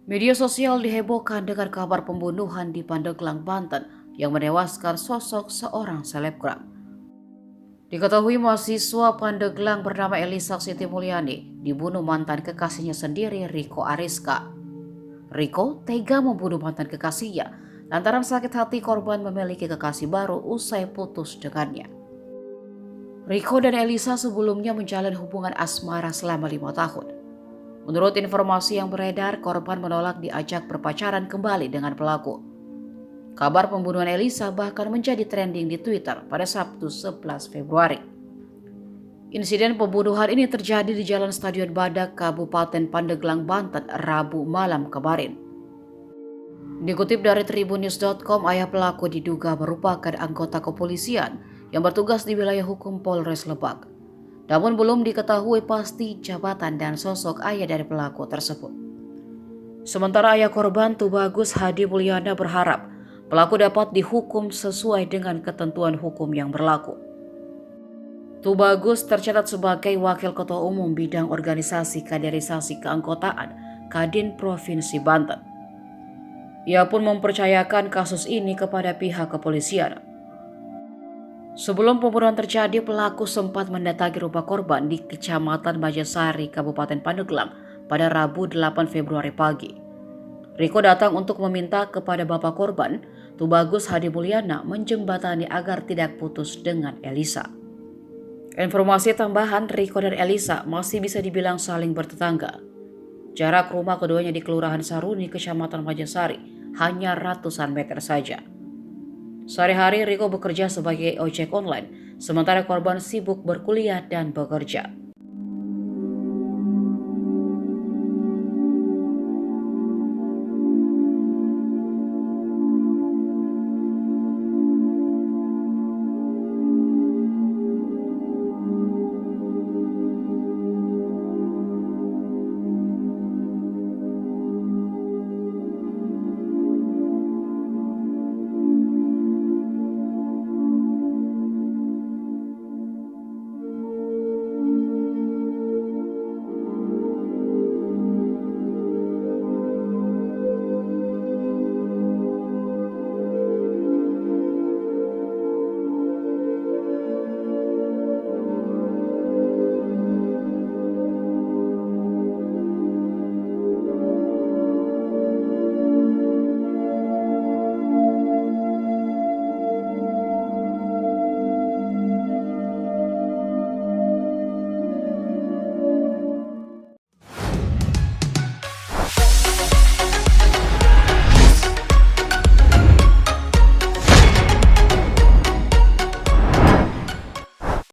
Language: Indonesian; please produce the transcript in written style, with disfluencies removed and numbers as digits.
Media sosial dihebohkan dengan kabar pembunuhan di Pandeglang, Banten yang menewaskan sosok seorang selebgram. Diketahui mahasiswa Pandeglang bernama Elisa Siti Mulyani dibunuh mantan kekasihnya sendiri, Riko Ariska. Riko tega membunuh mantan kekasihnya lantaran sakit hati korban memiliki kekasih baru usai putus dengannya. Riko dan Elisa sebelumnya menjalin hubungan asmara selama 5 tahun. Menurut informasi yang beredar, korban menolak diajak berpacaran kembali dengan pelaku. Kabar pembunuhan Elisa bahkan menjadi trending di Twitter pada Sabtu 11 Februari. Insiden pembunuhan ini terjadi di Jalan Stadion Badak, Kabupaten Pandeglang, Banten, Rabu malam kemarin. Dikutip dari tribunnews.com, ayah pelaku diduga merupakan anggota kepolisian yang bertugas di wilayah hukum Polres Lebak. Namun belum diketahui pasti jabatan dan sosok ayah dari pelaku tersebut. Sementara ayah korban Tubagus Hadi Mulyana berharap pelaku dapat dihukum sesuai dengan ketentuan hukum yang berlaku. Tubagus tercatat sebagai Wakil Ketua Umum Bidang Organisasi Kaderisasi Keanggotaan Kadin Provinsi Banten. Ia pun mempercayakan kasus ini kepada pihak kepolisian. Sebelum pembunuhan terjadi, pelaku sempat mendatangi rumah korban di Kecamatan Majasari, Kabupaten Pandeglang pada Rabu 8 Februari pagi. Riko datang untuk meminta kepada bapak korban, Tubagus Hadi Mulyana, menjembatani agar tidak putus dengan Elisa. Informasi tambahan, Riko dan Elisa masih bisa dibilang saling bertetangga. Jarak rumah keduanya di Kelurahan Saruni, Kecamatan Majasari, hanya ratusan meter saja. Sehari-hari Riko bekerja sebagai ojek online, sementara korban sibuk berkuliah dan bekerja.